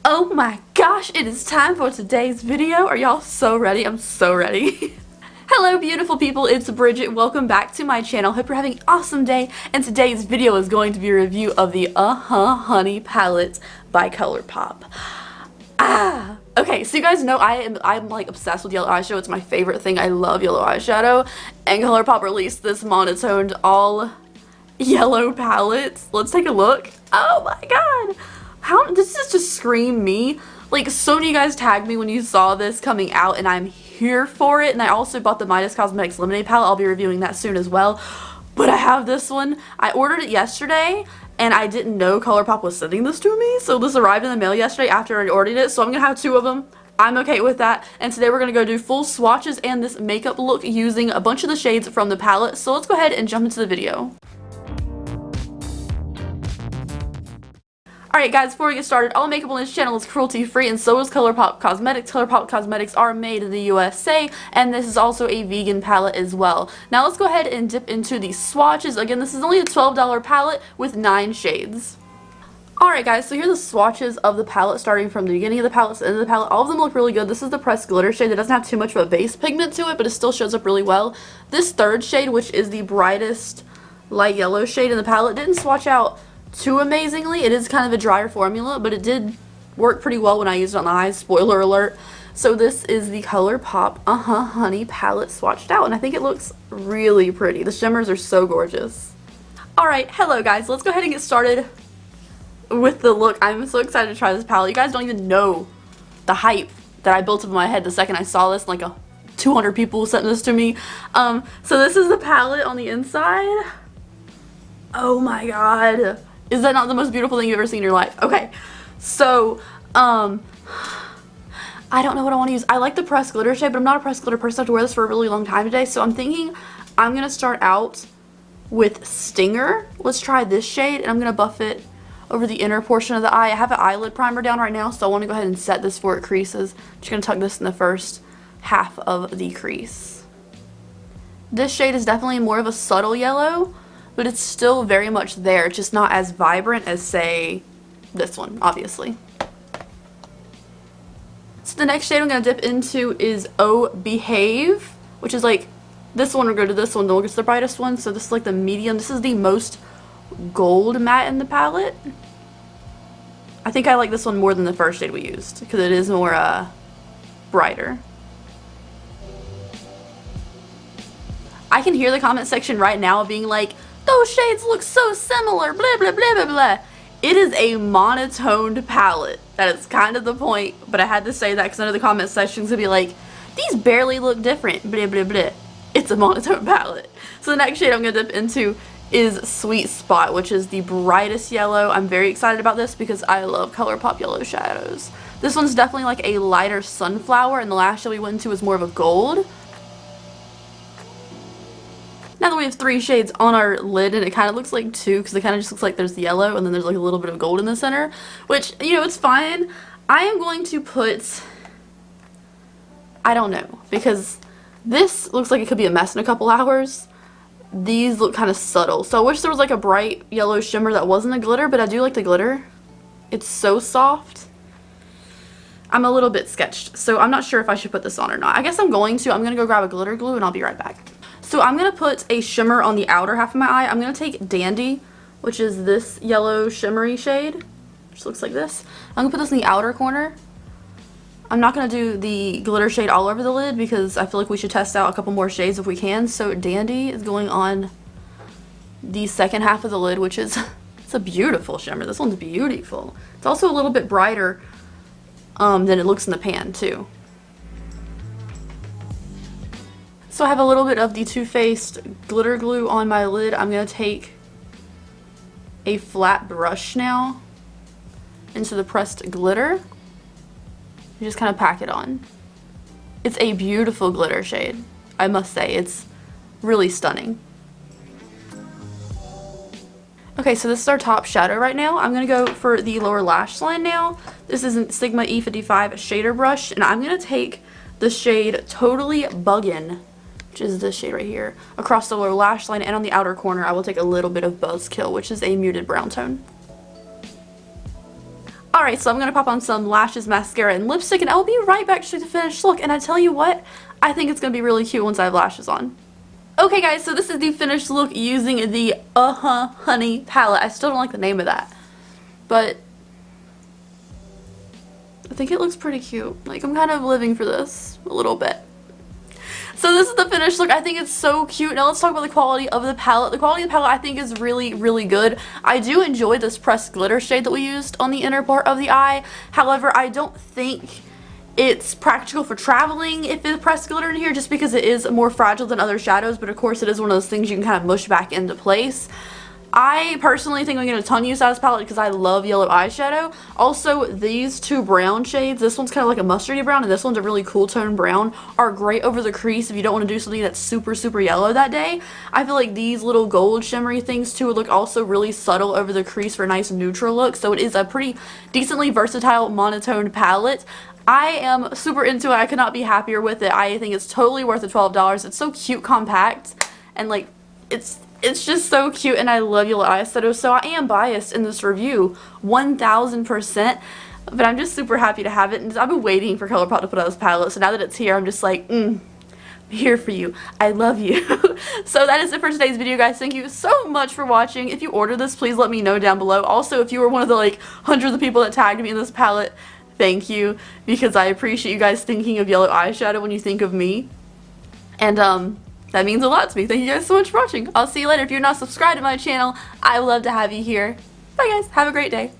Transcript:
Oh my gosh, it is time for today's video. Are y'all so ready? I'm so ready. Hello beautiful people, it's Bridget. Welcome back to my channel. Hope you're having an awesome day, and today's video is going to be a review of the Honey palette by Colourpop. Okay, so you guys know I'm like obsessed with yellow eyeshadow. It's my favorite thing. I love yellow eyeshadow, and Colourpop released this monotoned all yellow palette. Let's take a look. Oh my god. This is just scream me. Like, so many of you guys tagged me when you saw this coming out, and I'm here for it. And I also bought the Midas Cosmetics Lemonade palette. I'll be reviewing that soon as well. But I have this one. I ordered it yesterday, and I didn't know Colourpop was sending this to me. So this arrived in the mail yesterday after I ordered it. So I'm going to have two of them. I'm okay with that. And today we're going to go do full swatches and this makeup look using a bunch of the shades from the palette. So let's go ahead and jump into the video. Alright guys, before we get started, all makeup on this channel is cruelty free, and so is Colourpop Cosmetics. Colourpop Cosmetics are made in the USA, and this is also a vegan palette as well. Now let's go ahead and dip into the swatches. Again, this is only a $12 palette with 9 shades. Alright guys, so here are the swatches of the palette, starting from the beginning of the palette to the end of the palette. All of them look really good. This is the pressed glitter shade that doesn't have too much of a base pigment to it, but it still shows up really well. This third shade, which is the brightest light yellow shade in the palette, didn't swatch out too amazingly. It is kind of a drier formula, but it did work pretty well when I used it on the eyes. Spoiler alert. So this is the Colourpop Honey palette swatched out, and I think it looks really pretty. The shimmers are so gorgeous. Alright, hello guys. Let's go ahead and get started with the look. I'm so excited to try this palette. You guys don't even know the hype that I built up in my head the second I saw this. Like 200 people sent this to me. So this is the palette on the inside. Oh my god. Is that not the most beautiful thing you've ever seen in your life? Okay, so, I don't know what I want to use. I like the pressed glitter shade, but I'm not a pressed glitter person. I have to wear this for a really long time today, so I'm thinking I'm going to start out with Stinger. Let's try this shade, and I'm going to buff it over the inner portion of the eye. I have an eyelid primer down right now, so I want to go ahead and set this before it creases. I'm just going to tuck this in the first half of the crease. This shade is definitely more of a subtle yellow, but it's still very much there. It's just not as vibrant as, say, this one, obviously. So the next shade I'm going to dip into is Oh Behave, which is like this one. We'll go to this one, then we'll get to the brightest one. So this is like the medium. This is the most gold matte in the palette. I think I like this one more than the first shade we used because it is more brighter. I can hear the comment section right now being like, those shades look so similar, blah, blah, blah, blah, blah. It is a monotoned palette. That is kind of the point, but I had to say that because I know the comment section's gonna be like, these barely look different, blah, blah, blah. It's a monotone palette. So the next shade I'm gonna dip into is Sweet Spot, which is the brightest yellow. I'm very excited about this because I love Colourpop yellow shadows. This one's definitely like a lighter sunflower, and the last shade we went into was more of a gold. Now that we have 3 shades on our lid, and it kind of looks like 2 because it kind of just looks like there's yellow and then there's like a little bit of gold in the center, which, you know, it's fine. I am going to put, I don't know, because this looks like it could be a mess in a couple hours. These look kind of subtle, so I wish there was like a bright yellow shimmer that wasn't a glitter, but I do like the glitter. It's so soft. I'm a little bit sketched, so I'm not sure if I should put this on or not. I guess I'm going to. I'm going to go grab a glitter glue and I'll be right back. So I'm going to put a shimmer on the outer half of my eye. I'm going to take Dandy, which is this yellow shimmery shade, which looks like this. I'm going to put this in the outer corner. I'm not going to do the glitter shade all over the lid because I feel like we should test out a couple more shades if we can. So Dandy is going on the second half of the lid, which is, it's a beautiful shimmer. This one's beautiful. It's also a little bit brighter than it looks in the pan too. So I have a little bit of the Too Faced glitter glue on my lid. I'm going to take a flat brush now into the pressed glitter. You just kind of pack it on. It's a beautiful glitter shade, I must say. It's really stunning. Okay, so this is our top shadow right now. I'm going to go for the lower lash line now. This is a Sigma E55 shader brush, and I'm going to take the shade Totally Buggin', which is this shade right here, across the lower lash line, and on the outer corner I will take a little bit of Buzzkill, which is a muted brown tone. Alright, so I'm going to pop on some lashes, mascara, and lipstick, and I will be right back to show you the finished look. And I tell you what, I think it's going to be really cute once I have lashes on. Okay guys, so this is the finished look using the Honey palette. I still don't like the name of that, but I think it looks pretty cute. Like, I'm kind of living for this a little bit. So this is the finished look. I think it's so cute. Now let's talk about the quality of the palette. The quality of the palette I think is really, really good. I do enjoy this pressed glitter shade that we used on the inner part of the eye. However, I don't think it's practical for traveling if it's pressed glitter in here, just because it is more fragile than other shadows, but of course it is one of those things you can kind of mush back into place. I personally think I'm going to tongue use out of this palette because I love yellow eyeshadow. Also, these two brown shades, this one's kind of like a mustardy brown and this one's a really cool tone brown, are great over the crease if you don't want to do something that's super, super yellow that day. I feel like these little gold shimmery things too would look also really subtle over the crease for a nice neutral look. So it is a pretty decently versatile monotone palette. I am super into it. I could not be happier with it. I think it's totally worth the $12. It's so cute, compact, and like it's just so cute, and I love yellow eyeshadow, so I am biased in this review 1000%, but I'm just super happy to have it. And I've been waiting for Colourpop to put out this palette, so now that it's here, I'm just like, I'm here for you. I love you. So that is it for today's video, guys. Thank you so much for watching. If you ordered this, please let me know down below. Also, if you were one of the like hundreds of people that tagged me in this palette, thank you, because I appreciate you guys thinking of yellow eyeshadow when you think of me. And that means a lot to me. Thank you guys so much for watching. I'll see you later. If you're not subscribed to my channel, I would love to have you here. Bye guys. Have a great day.